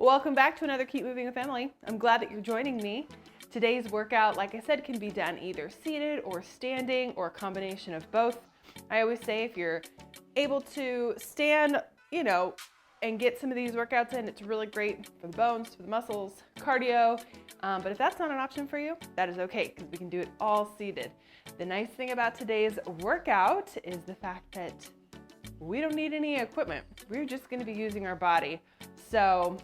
Welcome back to another Keep Moving with Emily. I'm glad that you're joining me. Today's workout, like I said, can be done either seated or standing or a combination of both. I always say if you're able to stand, and get some of these workouts in, it's really great for the bones, for the muscles, cardio. But if that's not an option for you, that is okay, because we can do it all seated. The nice thing about today's workout is the fact that we don't need any equipment. We're just gonna be using our body. So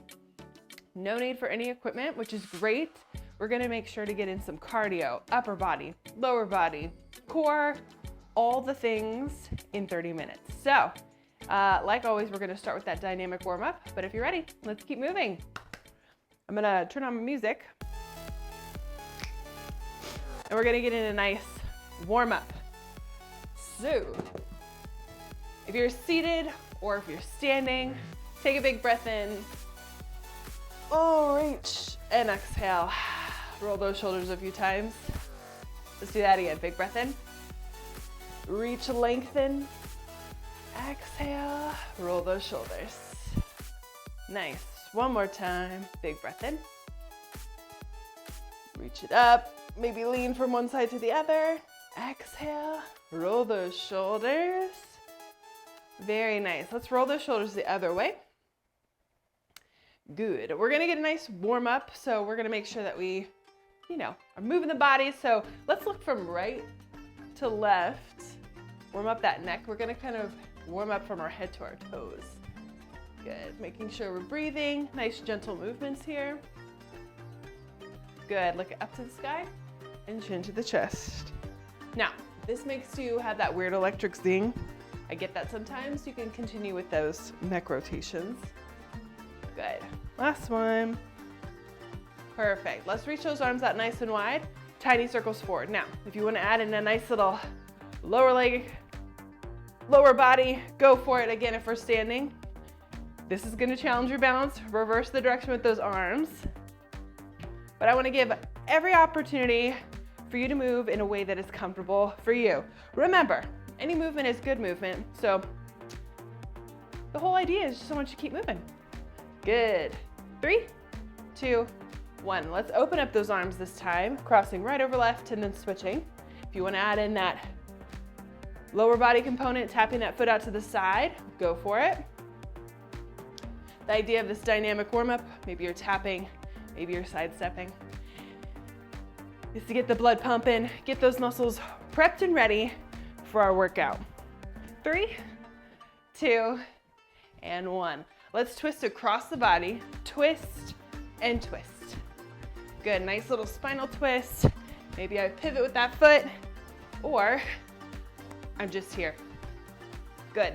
no need for any equipment, which is great. We're gonna make sure to get in some cardio, upper body, lower body, core, all the things in 30 minutes. So, like always, we're gonna start with that dynamic warm up, but if you're ready, let's keep moving. I'm gonna turn on my music and we're gonna get in a nice warm up. So, if you're seated or if you're standing, take a big breath in. Oh, reach and exhale. Roll those shoulders a few times. Let's do that again. Big breath in. Reach, lengthen. Exhale. Roll those shoulders. Nice. One more time. Big breath in. Reach it up. Maybe lean from one side to the other. Exhale. Roll those shoulders. Very nice. Let's roll those shoulders the other way. Good. We're gonna get a nice warm up, so we're gonna make sure that we, are moving the body. So let's look from right to left. Warm up that neck. We're gonna kind of warm up from our head to our toes. Good. Making sure we're breathing. Nice gentle movements here. Good. Look up to the sky and chin to the chest. Now, this makes you have that weird electric zing. I get that sometimes. You can continue with those neck rotations. Good. Last one. Perfect. Let's reach those arms out nice and wide. Tiny circles forward. Now, if you want to add in a nice little lower leg, lower body, go for it. Again, if we're standing, this is going to challenge your balance. Reverse the direction with those arms. But I want to give every opportunity for you to move in a way that is comfortable for you. Remember, any movement is good movement. So the whole idea is just so much to keep moving. Good. 3, 2, 1. Let's open up those arms this time, crossing right over left and then switching. If you want to add in that lower body component, tapping that foot out to the side, go for it. The idea of this dynamic warm-up, maybe you're tapping, maybe you're sidestepping, is to get the blood pumping, get those muscles prepped and ready for our workout. 3, 2, and 1. Let's twist across the body, twist and twist. Good, nice little spinal twist. Maybe I pivot with that foot, or I'm just here. Good.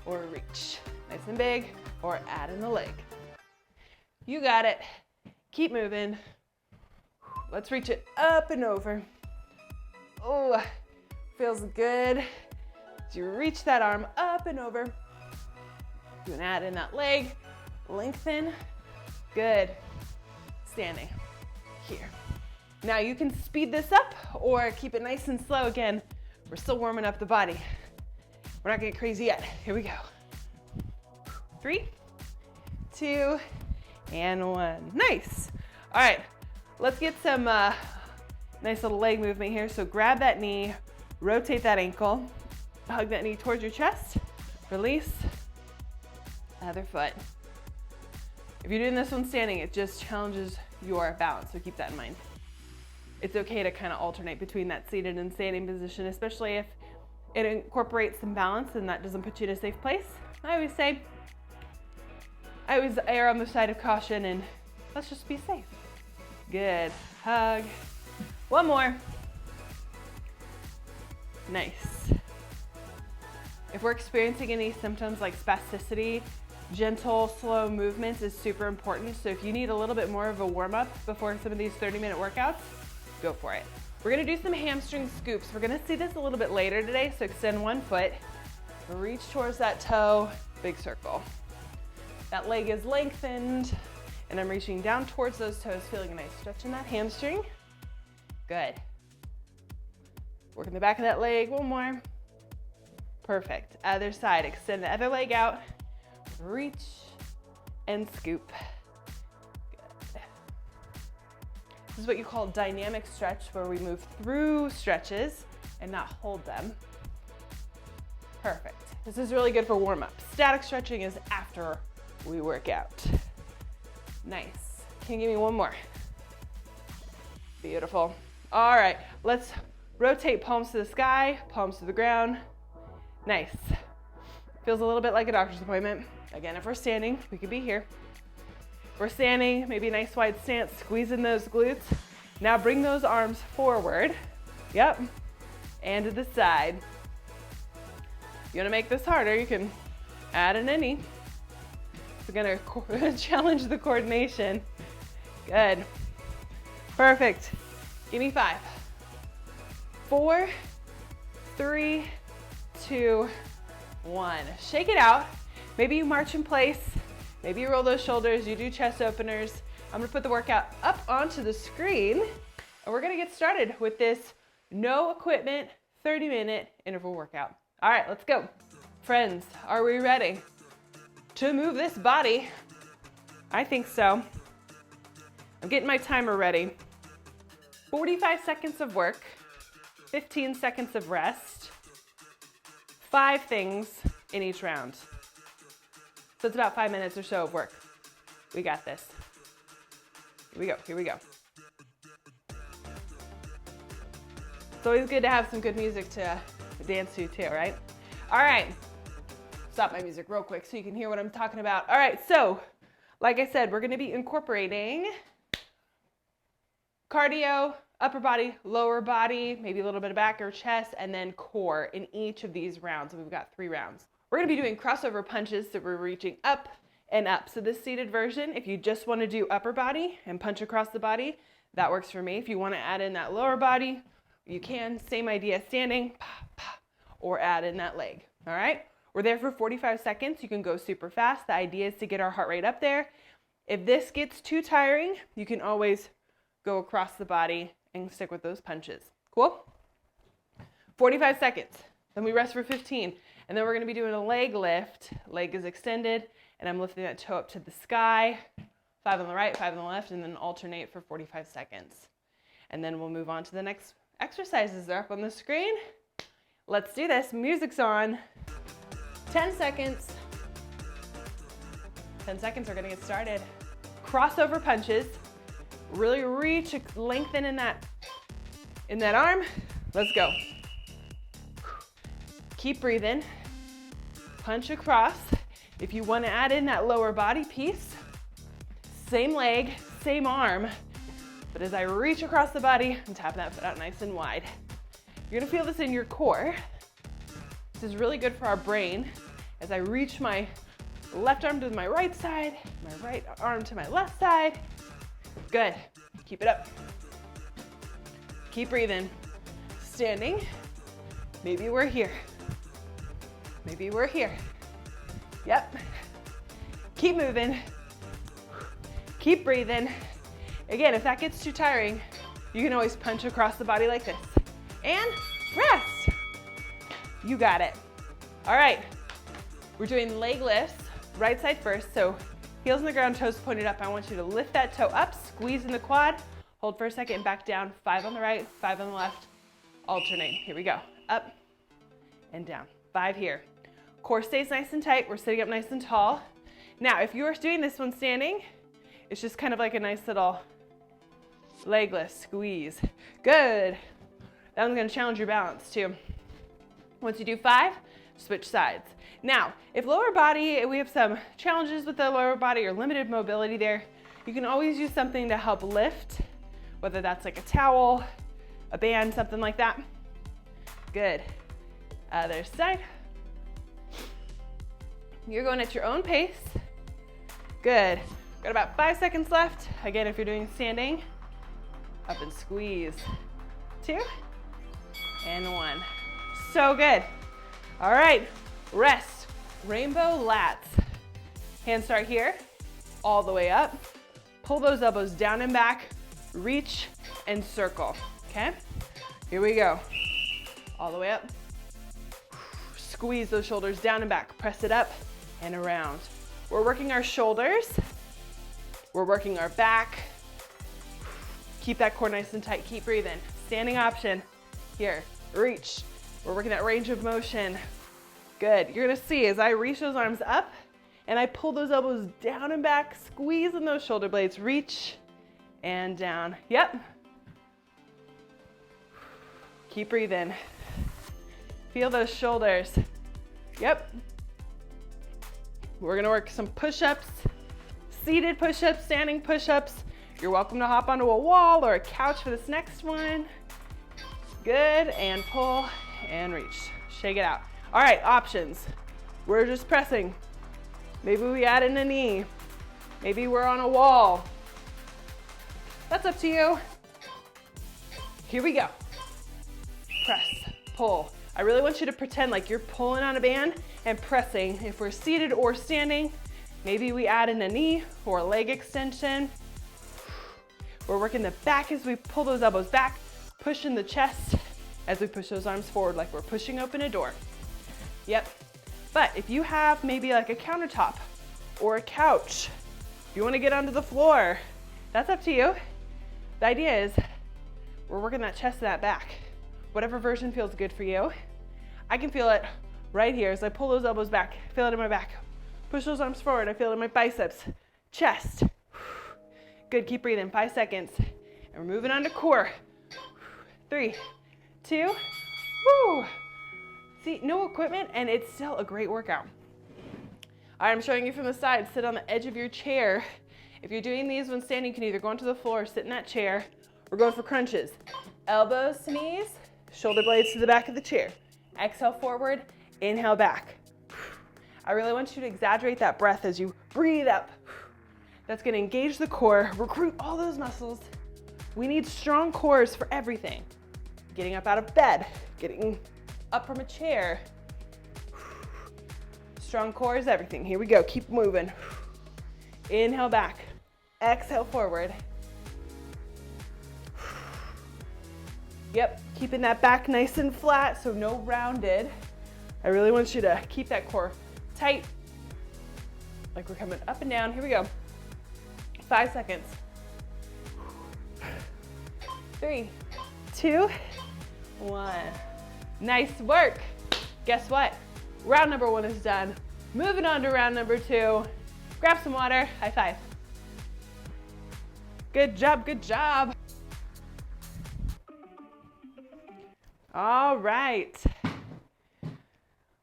Or reach, nice and big, or add in the leg. You got it. Keep moving. Let's reach it up and over. Oh, feels good. As you reach that arm up and over. You can add in that leg, lengthen. Good. Standing here. Now you can speed this up or keep it nice and slow. Again, we're still warming up the body. We're not getting crazy yet. Here we go. 3, 2, and 1. Nice. All right, let's get some nice little leg movement here. So grab that knee, rotate that ankle, hug that knee towards your chest, release. Other foot. If you're doing this one standing, it just challenges your balance, so keep that in mind. It's okay to kind of alternate between that seated and standing position, especially if it incorporates some balance and that doesn't put you in a safe place. I always err on the side of caution and let's just be safe. Good. Hug. One more. Nice. If we're experiencing any symptoms like spasticity, gentle, slow movements is super important. So if you need a little bit more of a warm-up before some of these 30-minute workouts, go for it. We're gonna do some hamstring scoops. We're gonna see this a little bit later today, so extend one foot, reach towards that toe, big circle. That leg is lengthened, and I'm reaching down towards those toes, feeling a nice stretch in that hamstring. Good. Working the back of that leg, one more. Perfect. Other side, extend the other leg out, reach and scoop. Good. This is what you call dynamic stretch, where we move through stretches and not hold them. Perfect. This is really good for warm-up. Static stretching is after we work out. Nice. Can you give me one more? Beautiful. All right, let's rotate palms to the sky, palms to the ground. Nice. Feels a little bit like a doctor's appointment. Again, if we're standing, we could be here. If we're standing, maybe a nice wide stance, squeezing those glutes. Now bring those arms forward. Yep. And to the side. If you want to make this harder, you can add an knee. We're gonna challenge the coordination. Good. Perfect. Give me 5, 4, 3, 2, 1. Shake it out. Maybe you march in place. Maybe you roll those shoulders. You do chest openers. I'm gonna put the workout up onto the screen, and we're gonna get started with this no equipment 30-minute interval workout. All right, let's go. Friends, are we ready to move this body? I think so. I'm getting my timer ready. 45 seconds of work, 15 seconds of rest, 5 things in each round. So it's about 5 minutes or so of work. We got this. Here we go, here we go. It's always good to have some good music to dance to too, right? All right, stop my music real quick so you can hear what I'm talking about. All right, so like I said, we're gonna be incorporating cardio, upper body, lower body, maybe a little bit of back or chest, and then core in each of these rounds. We've got 3 rounds. We're gonna be doing crossover punches, so we're reaching up and up. So this seated version, if you just wanna do upper body and punch across the body, that works for me. If you wanna add in that lower body, you can. Same idea, standing, or add in that leg, all right? We're there for 45 seconds. You can go super fast. The idea is to get our heart rate up there. If this gets too tiring, you can always go across the body and stick with those punches. Cool? 45 seconds. Then we rest for 15. And then we're gonna be doing a leg lift. Leg is extended, and I'm lifting that toe up to the sky. 5 on the right, 5 on the left, and then alternate for 45 seconds. And then we'll move on to the next exercises. They're up on the screen. Let's do this. Music's on. 10 seconds. 10 seconds, we're gonna get started. Crossover punches. Really reach, lengthen in that arm. Let's go. Keep breathing. Punch across. If you want to add in that lower body piece, same leg, same arm, but as I reach across the body, I'm tapping that foot out nice and wide. You're gonna feel this in your core. This is really good for our brain. As I reach my left arm to my right side, my right arm to my left side. Good. Keep it up. Keep breathing. Standing. Maybe we're here. Maybe we're here. Yep. Keep moving. Keep breathing. Again, if that gets too tiring, you can always punch across the body like this. And rest. You got it. All right. We're doing leg lifts, right side first. So heels on the ground, toes pointed up. I want you to lift that toe up, squeeze in the quad, hold for a second, and back down. 5 on the right, 5 on the left. Alternate. Here we go. Up and down. 5 here. Core stays nice and tight. We're sitting up nice and tall. Now, if you're doing this one standing, it's just kind of like a nice little leg lift, squeeze. Good. That one's gonna challenge your balance too. Once you do 5, switch sides. Now, if lower body, we have some challenges with the lower body or limited mobility there, you can always use something to help lift, whether that's like a towel, a band, something like that. Good. Other side. You're going at your own pace. Good. Got about 5 seconds left. Again, if you're doing standing, up and squeeze. 2 and 1. So good. All right, rest. Rainbow lats. Hands start here, all the way up. Pull those elbows down and back. Reach and circle, okay? Here we go. All the way up. Squeeze those shoulders down and back. Press it up and around. We're working our shoulders. We're working our back. Keep that core nice and tight. Keep breathing. Standing option. Here, reach. We're working that range of motion. Good. You're gonna see as I reach those arms up and I pull those elbows down and back, squeezing those shoulder blades, reach and down. Yep. Keep breathing. Feel those shoulders. Yep. We're gonna work some push-ups, seated push-ups, standing push-ups. You're welcome to hop onto a wall or a couch for this next one. Good, and pull and reach. Shake it out. All right, options. We're just pressing. Maybe we add in a knee. Maybe we're on a wall. That's up to you. Here we go. Press, pull. I really want you to pretend like you're pulling on a band and pressing. If we're seated or standing, maybe we add in a knee or a leg extension. We're working the back as we pull those elbows back, pushing the chest as we push those arms forward like we're pushing open a door. Yep. But if you have maybe like a countertop or a couch, if you want to get onto the floor, that's up to you. The idea is we're working that chest and that back. Whatever version feels good for you. I can feel it right here as I pull those elbows back, feel it in my back. Push those arms forward, I feel it in my biceps, chest. Good, keep breathing, 5 seconds. And we're moving on to core. 3, 2, woo. See, no equipment and it's still a great workout. All right, I'm showing you from the side. Sit on the edge of your chair. If you're doing these when standing, you can either go onto the floor or sit in that chair. We're going for crunches. Elbows to knees, shoulder blades to the back of the chair. Exhale forward, inhale back. I really want you to exaggerate that breath as you breathe up. That's gonna engage the core, recruit all those muscles. We need strong cores for everything. Getting up out of bed, getting up from a chair. Strong core is everything. Here we go, keep moving. Inhale back, exhale forward. Yep, keeping that back nice and flat, so no rounded. I really want you to keep that core tight, like we're coming up and down. Here we go. 5 seconds. 3, 2, 1. Nice work. Guess what? Round number 1 is done. Moving on to round number 2. Grab some water. High five. Good job, good job. All right.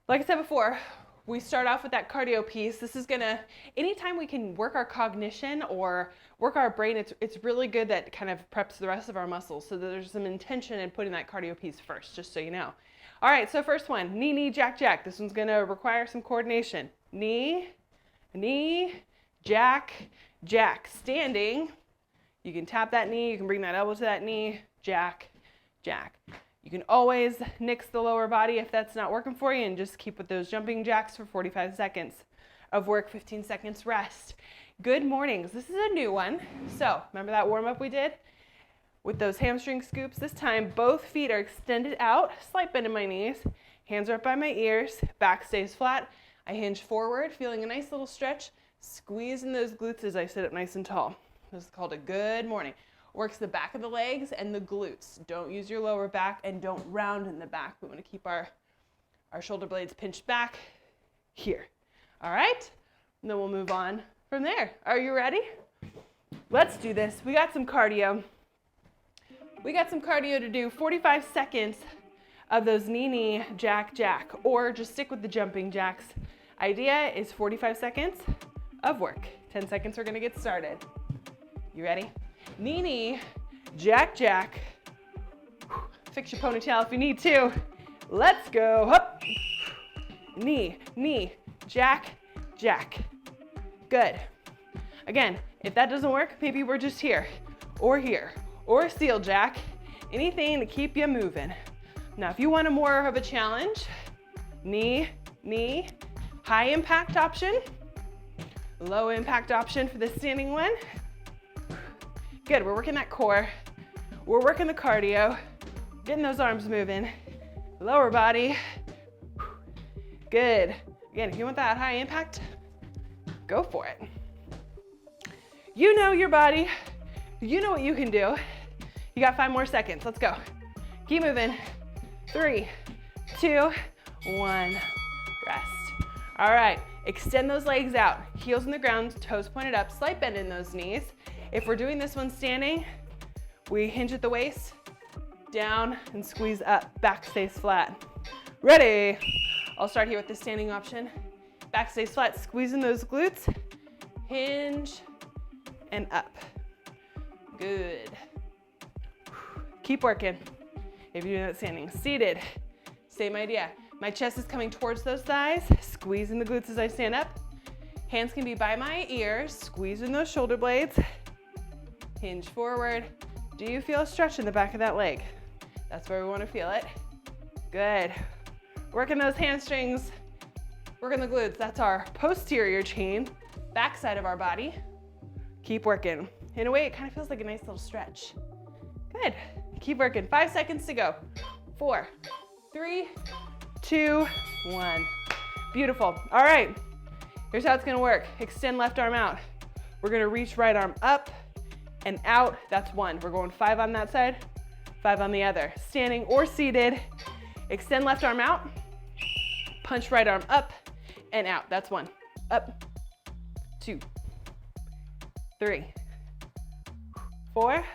Like I said before, we start off with that cardio piece. This is gonna, anytime we can work our cognition or work our brain, it's really good that kind of preps the rest of our muscles so that there's some intention in putting that cardio piece first, just so you know. All right, so first one, knee, knee, jack, jack. This one's gonna require some coordination. Knee, knee, jack, jack. Standing, you can tap that knee, you can bring that elbow to that knee, jack, jack. You can always nix the lower body if that's not working for you and just keep with those jumping jacks for 45 seconds of work, 15 seconds rest. Good mornings. This is a new one. So remember that warm-up we did with those hamstring scoops? This time both feet are extended out, slight bend in my knees, hands are up by my ears, back stays flat. I hinge forward, feeling a nice little stretch, squeezing those glutes as I sit up nice and tall. This is called a good morning. Works the back of the legs and the glutes. Don't use your lower back and don't round in the back. We want to keep our shoulder blades pinched back here. All right? And then we'll move on from there. Are you ready? Let's do this. We got some cardio. We got some cardio to do. 45 seconds of those knee, knee, jack, jack, or just stick with the jumping jacks. Idea is 45 seconds of work. 10 seconds, we're gonna get started. You ready? Knee, knee, jack, jack. Fix your ponytail if you need to. Let's go. Up. Knee, knee, jack, jack. Good. Again, if that doesn't work, maybe we're just here, or steel jack. Anything to keep you moving. Now, if you want a more of a challenge, knee, knee, high impact option, low impact option for the standing one. Good, we're working that core. We're working the cardio, getting those arms moving. Lower body. Good. Again, if you want that high impact, Go for it. You know your body. You know what you can do. You got 5 more seconds. Let's go. Keep moving. 3, 2, 1. Rest. All right. Extend those legs out. Heels in the ground, toes pointed up, slight bend in those knees. If we're doing this one standing, we hinge at the waist, down and squeeze up. Back stays flat. Ready? I'll start here with the standing option. Back stays flat, squeezing those glutes, hinge and up. Good. Keep working. If you're doing that standing, seated, same idea. My chest is coming towards those thighs, squeezing the glutes as I stand up. Hands can be by my ears, squeezing those shoulder blades. Hinge forward. Do you feel a stretch in the back of that leg? That's where we want to feel it. Good. Working those hamstrings, working the glutes. That's our posterior chain, back side of our body. Keep working. In a way, it kind of feels like a nice little stretch. Good. Keep working. 5 seconds to go. 4, 3, 2, 1. Beautiful. All right. Here's how it's going to work. Extend left arm out. We're going to reach right arm up and out. That's 1. We're going 5 on that side, 5 on the other. Standing or seated. Extend left arm out. Punch right arm up and out. That's 1. Up, 2, 3, 4,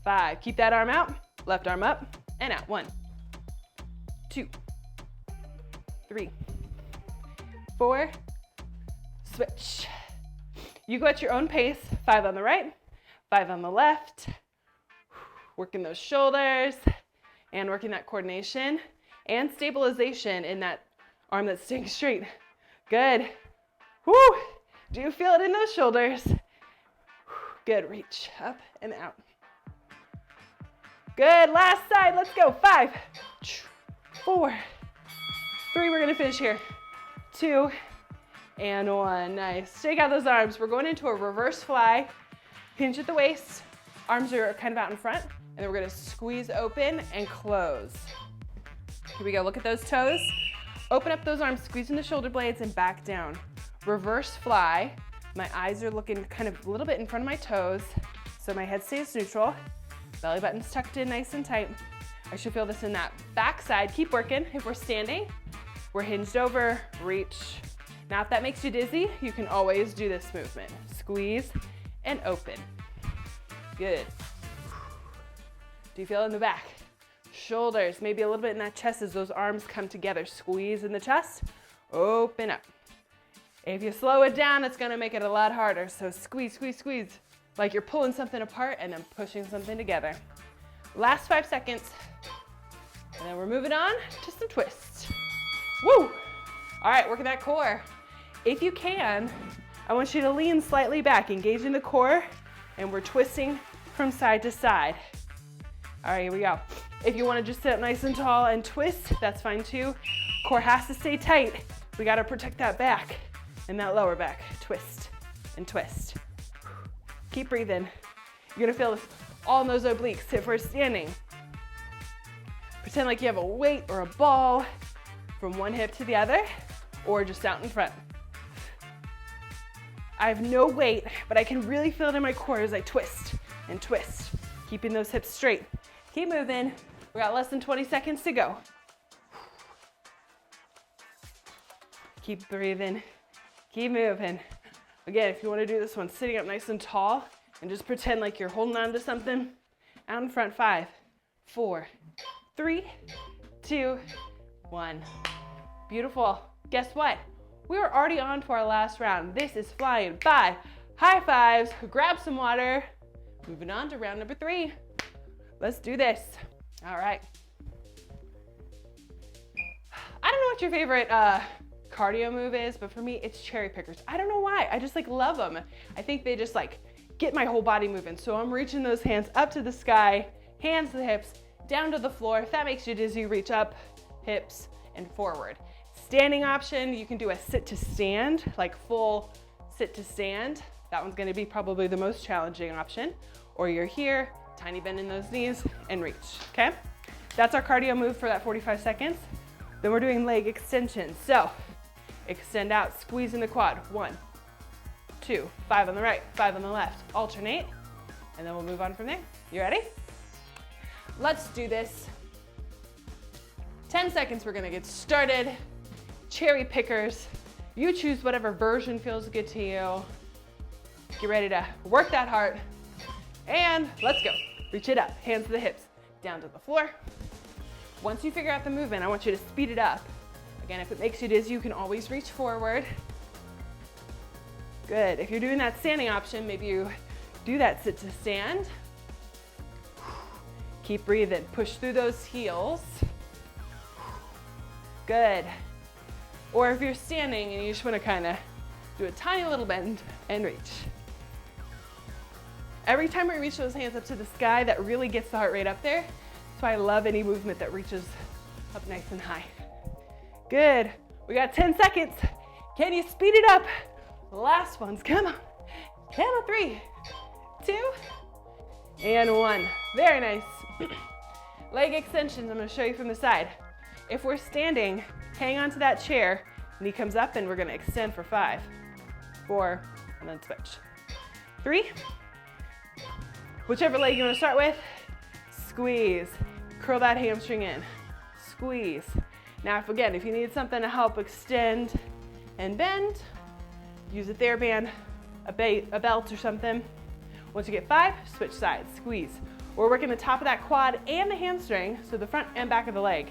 5. Keep that arm out. Left arm up and out. 1, 2, 3, 4. Switch. You go at your own pace. 5 on the right, 5 on the left. Working those shoulders and working that coordination and stabilization in that arm that's staying straight. Good. Woo. Do you feel it in those shoulders? Good. Reach up and out. Good. Last side. Let's go. 5, 4, 3. We're going to finish here. 2 and 1. Nice. Shake out those arms. We're going into a reverse fly. Hinge at the waist. Arms are kind of out in front. And then we're going to squeeze open and close. Here we go. Look at those toes. Open up those arms, squeezing the shoulder blades and back down. Reverse fly. My eyes are looking kind of a little bit in front of my toes, so my head stays neutral. Belly button's tucked in nice and tight. I should feel this in that back side. Keep working. If we're standing, we're hinged over, reach. Now, if that makes you dizzy, you can always do this movement. Squeeze and open. Good. Do you feel it in the back? Shoulders, maybe a little bit in that chest as those arms come together. Squeeze in the chest, open up. If you slow it down, it's gonna make it a lot harder. So squeeze, squeeze, squeeze, like you're pulling something apart and then pushing something together. Last 5 seconds. And then we're moving on to some twists. Woo! All right, working that core. If you can, I want you to lean slightly back, engaging the core, and we're twisting from side to side. All right, here we go. If you want to just sit up nice and tall and twist, that's fine too. Core has to stay tight. We got to protect that back and that lower back. Twist and twist. Keep breathing. You're going to feel this all in those obliques. If we're standing, pretend like you have a weight or a ball from one hip to the other or just out in front. I have no weight, but I can really feel it in my core as I twist and twist, keeping those hips straight. Keep moving. We got less than 20 seconds to go. Keep breathing. Keep moving. Again, if you want to do this one, sitting up nice and tall and just pretend like you're holding on to something. Out in front, 5, 4, 3, 2, 1. Beautiful. Guess what? We are already on to our last round. This is flying by. High fives. Grab some water. Moving on to round number 3. Let's do this. All right. I don't know what your favorite cardio move is, but for me, it's cherry pickers. I don't know why. I just love them. I think they just get my whole body moving. So I'm reaching those hands up to the sky, hands to the hips, down to the floor. If that makes you dizzy, reach up, hips, and forward. Standing option, you can do a sit to stand, like full sit to stand. That one's gonna be probably the most challenging option. Or you're here, tiny bend in those knees, and reach, okay? That's our cardio move for that 45 seconds. Then we're doing leg extensions. So, extend out, squeeze in the quad. 1, 2, 5 on the right, 5 on the left. Alternate, and then we'll move on from there. You ready? Let's do this. 10 seconds, we're gonna get started. Cherry pickers. You choose whatever version feels good to you. Get ready to work that heart. And let's go. Reach it up, hands to the hips, down to the floor. Once you figure out the movement, I want you to speed it up. Again, if it makes you dizzy, you can always reach forward. Good. If you're doing that standing option, maybe you do that sit to stand. Keep breathing. Push through those heels. Good. Or if you're standing and you just want to kind of do a tiny little bend and reach. Every time we reach those hands up to the sky, that really gets the heart rate up there. That's why I love any movement that reaches up nice and high. Good. We got 10 seconds. Can you speed it up? Last ones. Come on. Count of 3, 2, and 1. Very nice. Leg extensions, I'm going to show you from the side. If we're standing, hang on to that chair, knee comes up, and we're going to extend for 5, 4, and then switch. 3, whichever leg you want to start with, squeeze, curl that hamstring in, squeeze. Now, if you need something to help extend and bend, use a TheraBand, a belt or something. Once you get 5, switch sides, squeeze. We're working the top of that quad and the hamstring, so the front and back of the leg.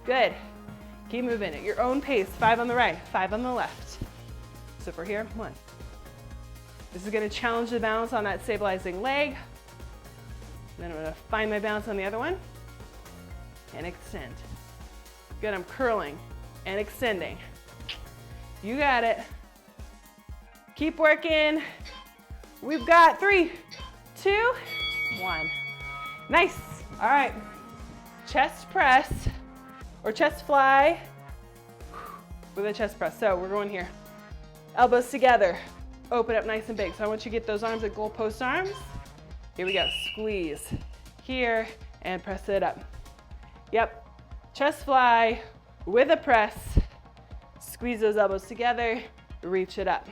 Good. Keep moving at your own pace. 5 on the right, 5 on the left. So for here, 1. This is going to challenge the balance on that stabilizing leg. Then I'm going to find my balance on the other one and extend. Good, I'm curling and extending. You got it. Keep working. We've got 3, 2, 1. Nice. All right. Chest press or chest fly with a chest press. So we're going here. Elbows together. Open up nice and big. So I want you to get those arms at goalpost arms. Here we go. Squeeze here and press it up. Yep. Chest fly with a press. Squeeze those elbows together. Reach it up.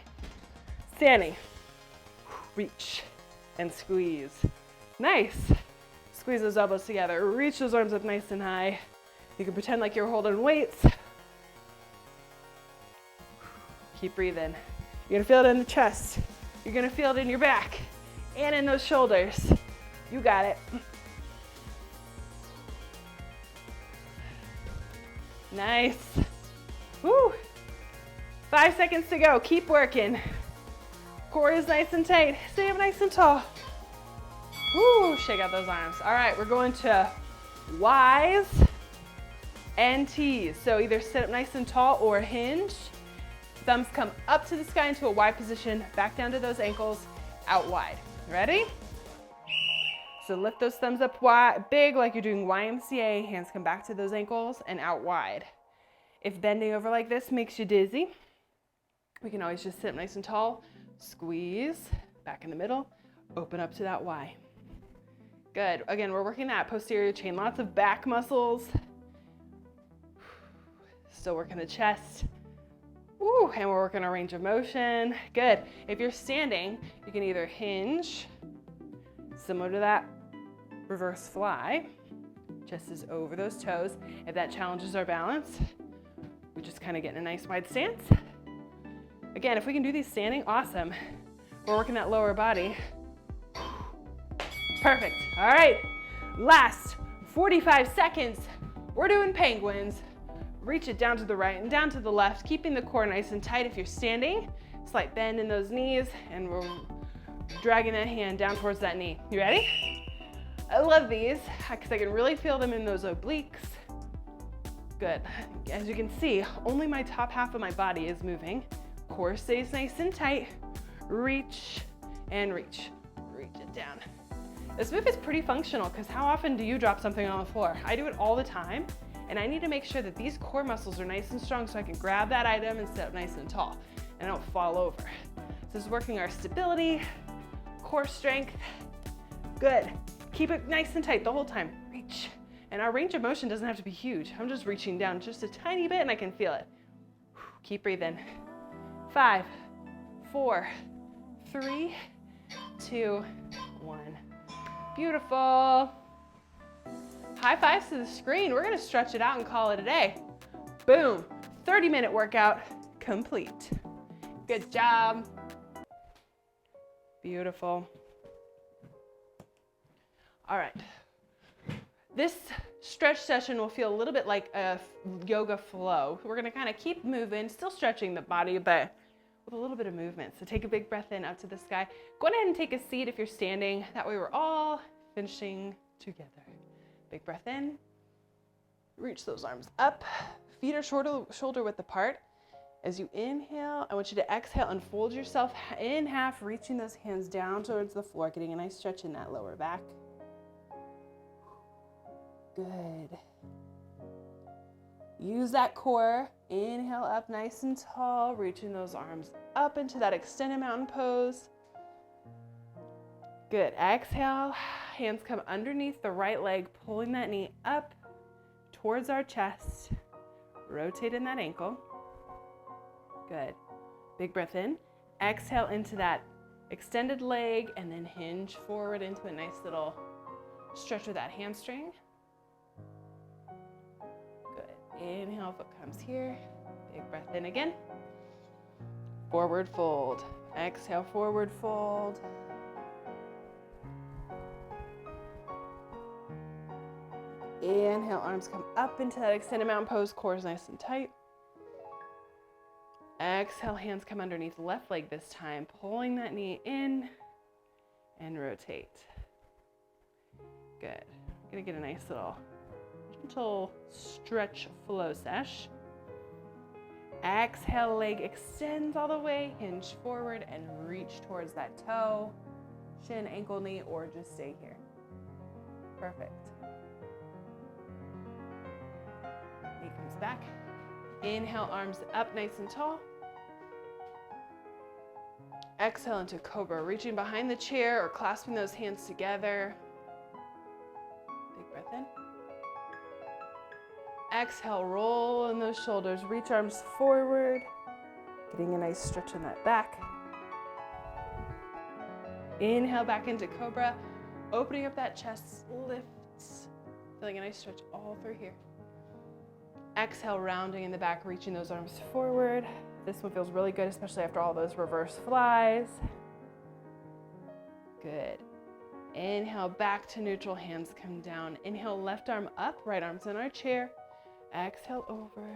Standing. Reach and squeeze. Nice. Squeeze those elbows together. Reach those arms up nice and high. You can pretend like you're holding weights. Keep breathing. You're gonna feel it in the chest. You're gonna feel it in your back and in those shoulders. You got it. Nice. Woo. 5 seconds to go. Keep working. Core is nice and tight. Stay up nice and tall. Woo. Shake out those arms. All right, we're going to Ys and Ts. So either sit up nice and tall or hinge. Thumbs come up to the sky into a Y position, back down to those ankles, out wide. Ready? So lift those thumbs up wide, big like you're doing YMCA. Hands come back to those ankles and out wide. If bending over like this makes you dizzy, we can always just sit nice and tall, squeeze, back in the middle, open up to that Y. Good. Again, we're working that posterior chain, lots of back muscles. Still working the chest. Woo, and we're working our range of motion. Good. If you're standing, you can either hinge, similar to that reverse fly. Chest is over those toes. If that challenges our balance, we just kind of get in a nice wide stance. Again, if we can do these standing, awesome. We're working that lower body. Perfect. All right. Last 45 seconds. We're doing penguins. Reach it down to the right and down to the left, keeping the core nice and tight if you're standing. Slight bend in those knees, and we're dragging that hand down towards that knee. You ready? I love these because I can really feel them in those obliques. Good. As you can see, only my top half of my body is moving. Core stays nice and tight. Reach and reach. Reach it down. This move is pretty functional because how often do you drop something on the floor? I do it all the time. And I need to make sure that these core muscles are nice and strong so I can grab that item and sit up nice and tall and I don't fall over. So this is working our stability, core strength. Good. Keep it nice and tight the whole time. Reach. And our range of motion doesn't have to be huge. I'm just reaching down just a tiny bit and I can feel it. Keep breathing. 5, 4, 3, 2, 1. Beautiful. High fives to the screen. We're gonna stretch it out and call it a day. Boom, 30-minute workout complete. Good job. Beautiful. All right. This stretch session will feel a little bit like a yoga flow. We're gonna kind of keep moving, still stretching the body, but with a little bit of movement. So take a big breath in up to the sky. Go ahead and take a seat if you're standing. That way we're all finishing together. Big breath in. Reach those arms up. Feet are shoulder width apart. As you inhale, I want you to exhale, unfold yourself in half, reaching those hands down towards the floor, getting a nice stretch in that lower back. Good. Use that core. Inhale up nice and tall, reaching those arms up into that extended mountain pose. Good. Exhale, hands come underneath the right leg, pulling that knee up towards our chest. Rotate in that ankle. Good. Big breath in. Exhale into that extended leg and then hinge forward into a nice little stretch of that hamstring. Good. Inhale, foot comes here. Big breath in again. Forward fold. Exhale, forward fold. Inhale, arms come up into that extended mountain pose, core is nice and tight. Exhale, hands come underneath the left leg this time, pulling that knee in and rotate. Good. Gonna get a nice little gentle stretch flow sesh. Exhale, leg extends all the way, hinge forward and reach towards that toe, shin, ankle, knee, or just stay here. Perfect. Knee comes back. Inhale, arms up nice and tall. Exhale into cobra, reaching behind the chair or clasping those hands together. Big breath in. Exhale, roll in those shoulders, reach arms forward, getting a nice stretch in that back. Inhale back into cobra, opening up that chest, lifts, feeling a nice stretch all through here. Exhale, rounding in the back, reaching those arms forward. This one feels really good, especially after all those reverse flies. Good. Inhale, back to neutral, hands come down. Inhale, left arm up, right arm's in our chair. Exhale over.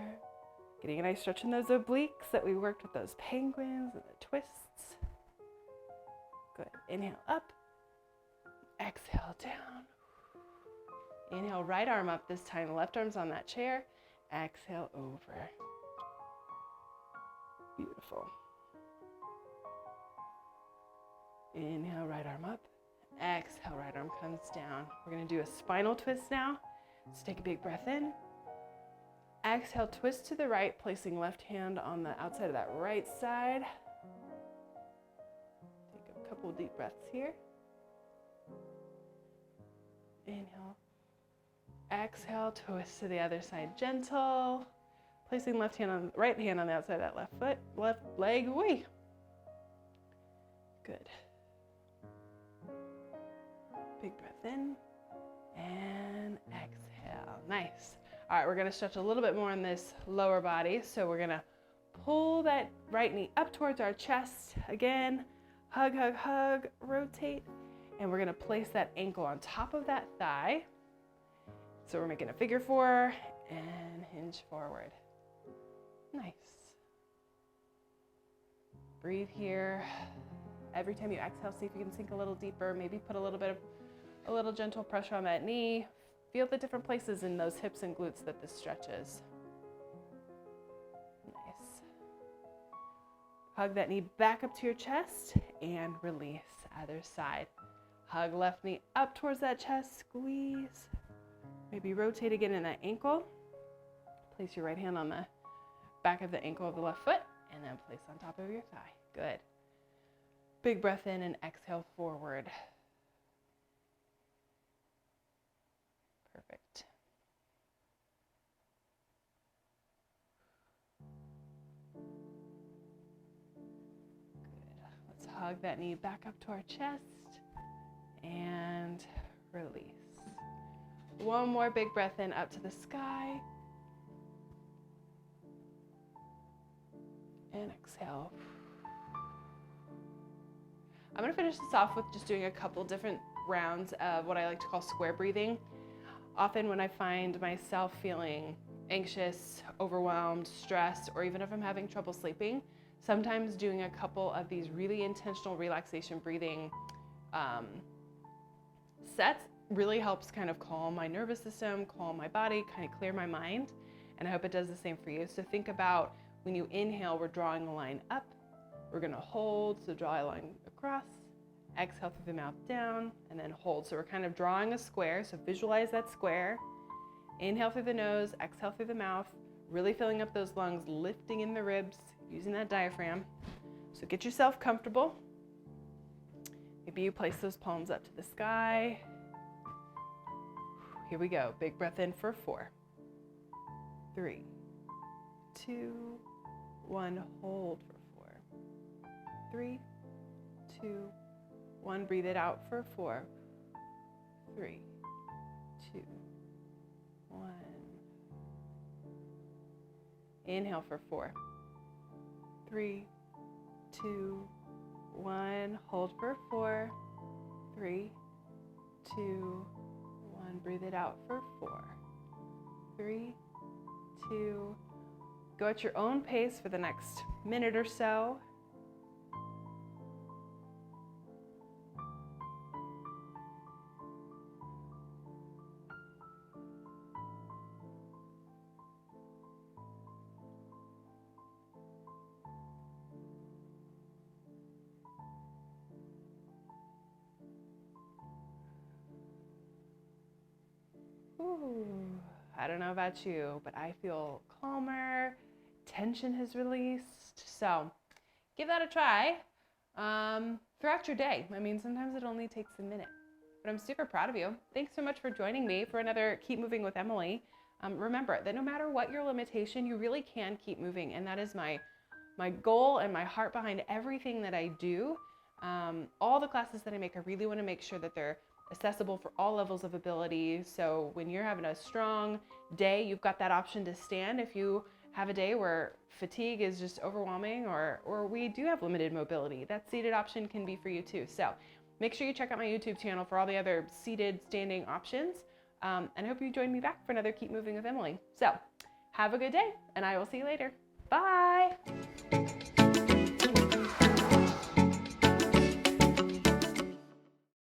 Getting a nice stretch in those obliques that we worked with those penguins and the twists. Good. Inhale up. Exhale down. Inhale, right arm up this time. Left arm's on that chair. Exhale over. Beautiful. Inhale, right arm up. Exhale, right arm comes down. We're going to do a spinal twist now. So take a big breath in. Exhale, twist to the right, placing left hand on the outside of that right side. Take a couple deep breaths here. Inhale. Exhale, twist to the other side, gentle. Placing right hand on the outside of that left foot, left leg, whee. Good. Big breath in and exhale. Nice. All right, we're gonna stretch a little bit more in this lower body. So we're gonna pull that right knee up towards our chest. Again, hug, hug, hug, rotate. And we're gonna place that ankle on top of that thigh. So we're making a figure 4 and hinge forward. Nice. Breathe here. Every time you exhale, see if you can sink a little deeper. Maybe put a little gentle pressure on that knee. Feel the different places in those hips and glutes that this stretches. Nice. Hug that knee back up to your chest and release. Other side. Hug left knee up towards that chest. Squeeze. Maybe rotate again in that ankle. Place your right hand on the back of the ankle of the left foot and then place on top of your thigh. Good. Big breath in and exhale forward. Perfect. Good. hug that knee back up to our chest and release. One more big breath in up to the sky. And exhale. I'm gonna finish this off with just doing a couple different rounds of what I like to call square breathing. Often when I find myself feeling anxious, overwhelmed, stressed, or even if I'm having trouble sleeping, sometimes doing a couple of these really intentional relaxation breathing sets really helps kind of calm my nervous system, calm my body, kind of clear my mind. And I hope it does the same for you. So think about when you inhale, we're drawing a line up. We're gonna hold, so draw a line across. Exhale through the mouth down, and then hold. So we're kind of drawing a square, so visualize that square. Inhale through the nose, exhale through the mouth, really filling up those lungs, lifting in the ribs, using that diaphragm. So get yourself comfortable. Maybe you place those palms up to the sky. Here we go. Big breath in for 4, 3, 2, 1. Hold for 4, 3, 2, 1. Breathe it out for 4, 3, 2, 1. Inhale for 4, 3, 2, 1. Hold for 4, 3, 2, 1. Breathe it out for 4, 3, 2. Go at your own pace for the next minute or so. I don't know about you, but I feel calmer, tension has released. So give that a try throughout your day. I mean, sometimes it only takes a minute, but I'm super proud of you. Thanks so much for joining me for another Keep Moving with Emily. Remember that no matter what your limitation, you really can keep moving. And that is my goal and my heart behind everything that I do. All the classes that I make, I really want to make sure that they're accessible for all levels of ability. So when you're having a strong day, you've got that option to stand. If you have a day where fatigue is just overwhelming, or we do have limited mobility, that seated option can be for you too. So make sure you check out my YouTube channel for all the other seated, standing options. And I hope you join me back for another Keep Moving with Emily. So have a good day, and I will see you later. Bye.